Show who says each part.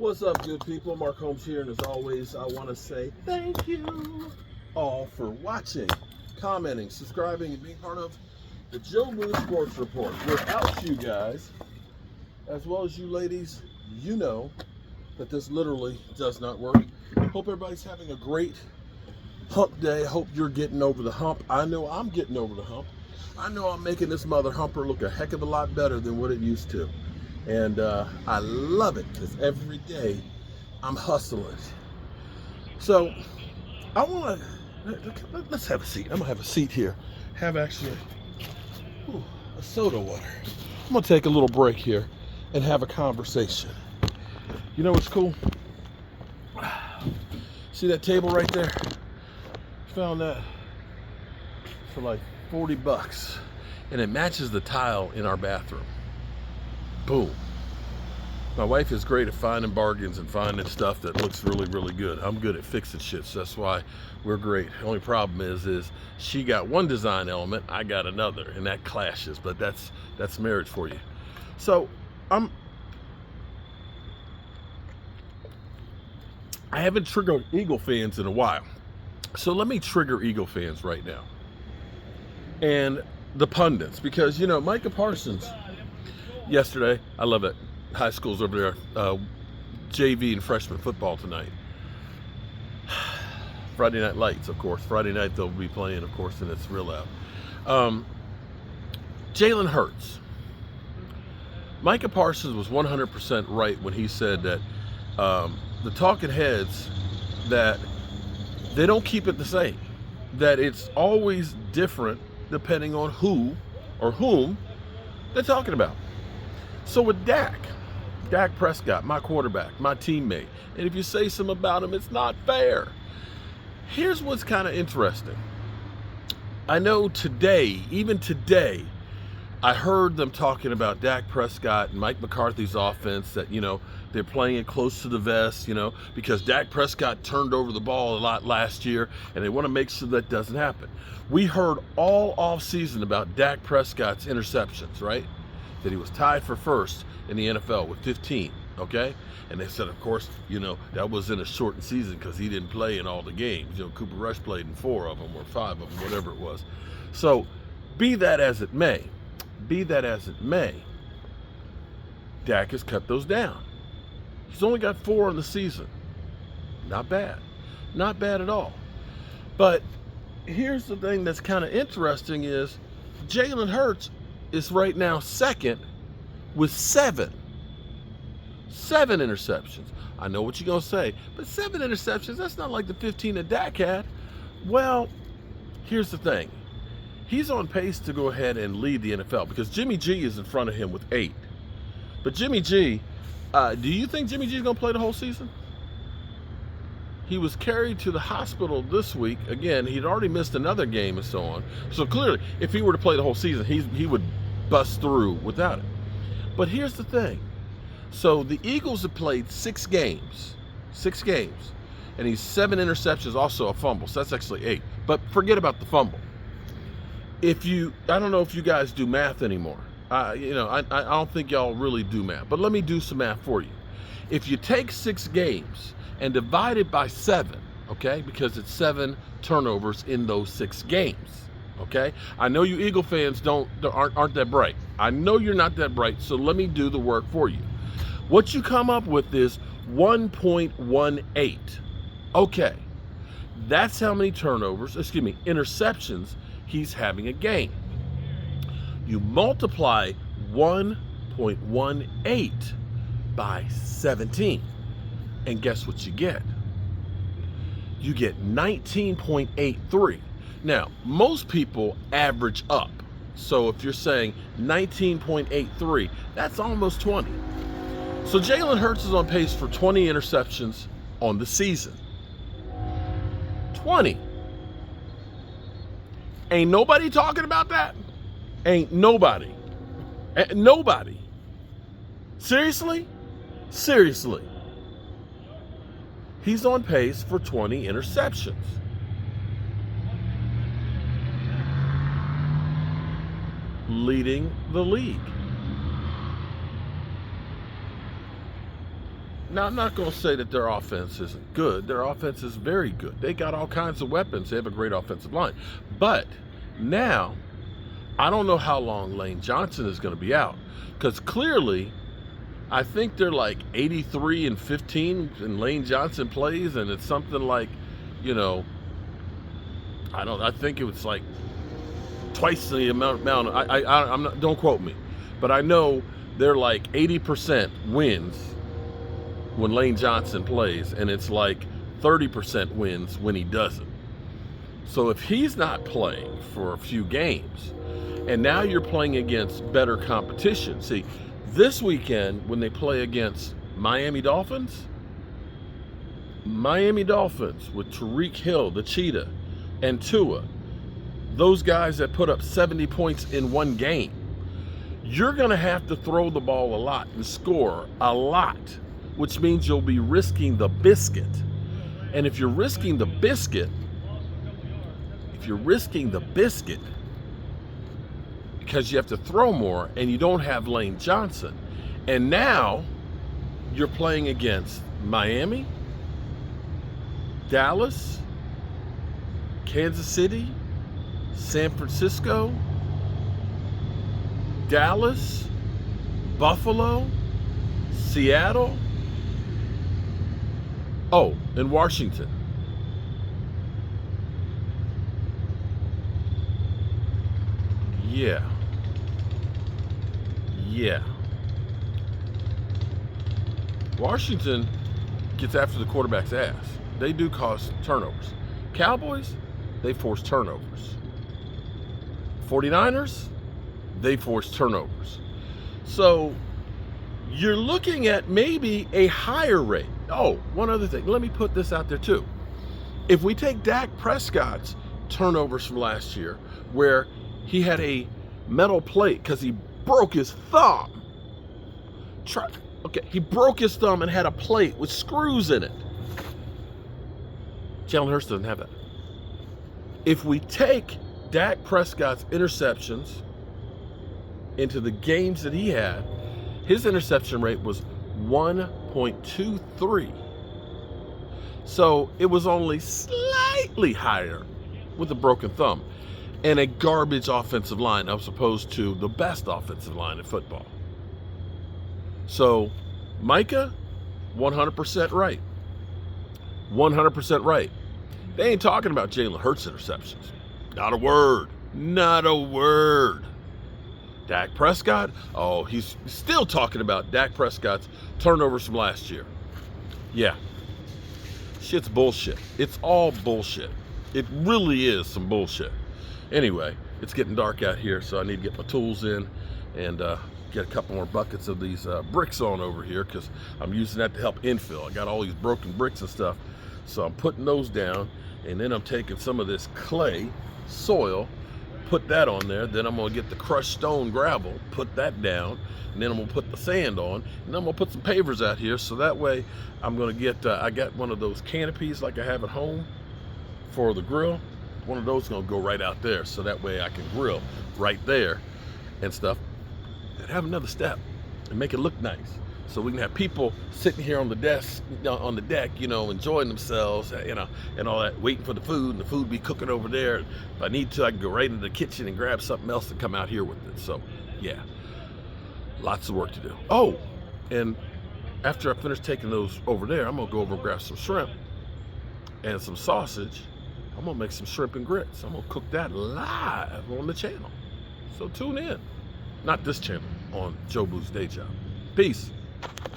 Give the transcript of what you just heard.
Speaker 1: What's up, good people? Mark Holmes here, and as always, I want to say thank you all for watching, commenting, subscribing, and being part of the Joe Moon Sports Report. Without you guys, as well as you ladies, you know that this literally does not work. Hope everybody's having a great hump day. I hope you're getting over the hump. I know I'm getting over the hump. I know I'm making this mother humper look a heck of a lot better than what it used to. And I love it because every day I'm hustling. So I want to, let's have a seat. I'm going to have a seat here. Have actually a soda water. I'm going to take a little break here and have a conversation. You know what's cool? See that table right there? Found that for like $40 and it matches the tile in our bathroom. Boom. My wife is great at finding bargains and finding stuff that looks really, really good. I'm good at fixing shit, so that's why we're great. The only problem is she got one design element, I got another, and that clashes, but that's marriage for you. So I haven't triggered Eagle fans in a while. So let me trigger Eagle fans right now. And the pundits, because, you know, Micah Parsons, yesterday, I love it. High school's over there, JV and freshman football tonight. Friday Night Lights, of course. Friday night they'll be playing, of course, and it's real loud. Jalen Hurts. Micah Parsons was 100% right when he said that the talking heads, that they don't keep it the same. That it's always different depending on who or whom they're talking about. So with Dak Prescott, my quarterback, my teammate, and if you say something about him, it's not fair. Here's what's kind of interesting. I know today, even today, I heard them talking about Dak Prescott and Mike McCarthy's offense, that, you know, they're playing it close to the vest, you know, because Dak Prescott turned over the ball a lot last year, and they want to make sure that doesn't happen. We heard all offseason about Dak Prescott's interceptions, right? That he was tied for first in the NFL with 15, okay? And they said, of course, you know, that was in a shortened season because he didn't play in all the games. You know, Cooper Rush played in 4 of them or 5 of them, whatever it was. So be that as it may, Dak has cut those down. He's only got 4 in the season. Not bad. Not bad at all. But here's the thing that's kind of interesting is Jalen Hurts is right now second with 7 interceptions. I know what you're going to say, but 7 interceptions, that's not like the 15 that Dak had. Well, here's the thing. He's on pace to go ahead and lead the NFL because Jimmy G is in front of him with 8. But Jimmy G, do you think Jimmy G is going to play the whole season? He was carried to the hospital this week. Again, he'd already missed another game and so on. So clearly, if he were to play the whole season, he would bust through without it. But here's the thing. So the Eagles have played 6 games. 6 games. And he's 7 interceptions, also a fumble. So that's actually 8. But forget about the fumble. I don't know if you guys do math anymore. I don't think y'all really do math. But let me do some math for you. If you take 6 games and divide it by 7, okay? Because it's 7 turnovers in those 6 games, okay? I know you Eagle fans aren't that bright. I know you're not that bright, so let me do the work for you. What you come up with is 1.18. Okay, that's how many interceptions he's having a game. You multiply 1.18 by 17. And guess what you get? You get 19.83. Now, most people average up. So if you're saying 19.83, that's almost 20. So Jalen Hurts is on pace for 20 interceptions on the season. 20. Ain't nobody talking about that? Ain't nobody. Nobody. Seriously? Seriously. He's on pace for 20 interceptions. Leading the league. Now, I'm not going to say that their offense isn't good. Their offense is very good. They got all kinds of weapons. They have a great offensive line. But now, I don't know how long Lane Johnson is going to be out. Because clearly, I think they're like 83-15 and Lane Johnson plays, and it's something like, I think it was like twice the amount. I'm not, don't quote me, but I know they're like 80% wins when Lane Johnson plays, and it's like 30% wins when he doesn't. So if he's not playing for a few games, and now you're playing against better competition. See, this weekend when they play against Miami Dolphins with Tyreek Hill, the Cheetah, and Tua, those guys that put up 70 points in one game, you're going to have to throw the ball a lot and score a lot, which means you'll be risking the biscuit. And if you're risking the biscuit, because you have to throw more and you don't have Lane Johnson, and now you're playing against Miami, Dallas, Kansas City, San Francisco, Dallas, Buffalo, Seattle, and Washington. Yeah. Washington gets after the quarterback's ass. They do cause turnovers. Cowboys, they force turnovers. 49ers, they force turnovers. So you're looking at maybe a higher rate. Oh, one other thing. Let me put this out there too. If we take Dak Prescott's turnovers from last year, where he had a metal plate because he broke his thumb. He broke his thumb and had a plate with screws in it. Jalen Hurts doesn't have that. If we take Dak Prescott's interceptions into the games that he had, his interception rate was 1.23. So it was only slightly higher with a broken thumb and a garbage offensive line as opposed to the best offensive line in football. So Micah, 100% right. 100% right. They ain't talking about Jalen Hurts interceptions. Not a word. Not a word. Dak Prescott, he's still talking about Dak Prescott's turnovers from last year. Yeah. Shit's bullshit. It's all bullshit. It really is some bullshit. Anyway, it's getting dark out here, so I need to get my tools in and get a couple more buckets of these bricks on over here because I'm using that to help infill. I got all these broken bricks and stuff, so I'm putting those down, and then I'm taking some of this clay, soil, put that on there. Then I'm going to get the crushed stone gravel, put that down, and then I'm going to put the sand on, and then I'm going to put some pavers out here, so that way I'm going to get, I got one of those canopies like I have at home for the grill. One of those is going to go right out there, so that way I can grill right there and stuff, and have another step and make it look nice. So we can have people sitting here on the desk, on the deck, enjoying themselves, and all that, waiting for the food, and the food be cooking over there. If I need to, I can go right into the kitchen and grab something else and come out here with it. So, yeah, lots of work to do. Oh, and after I finish taking those over there, I'm going to go over and grab some shrimp and some sausage. I'm going to make some shrimp and grits. I'm going to cook that live on the channel. So tune in. Not this channel, on Joe Blue's Day Job. Peace.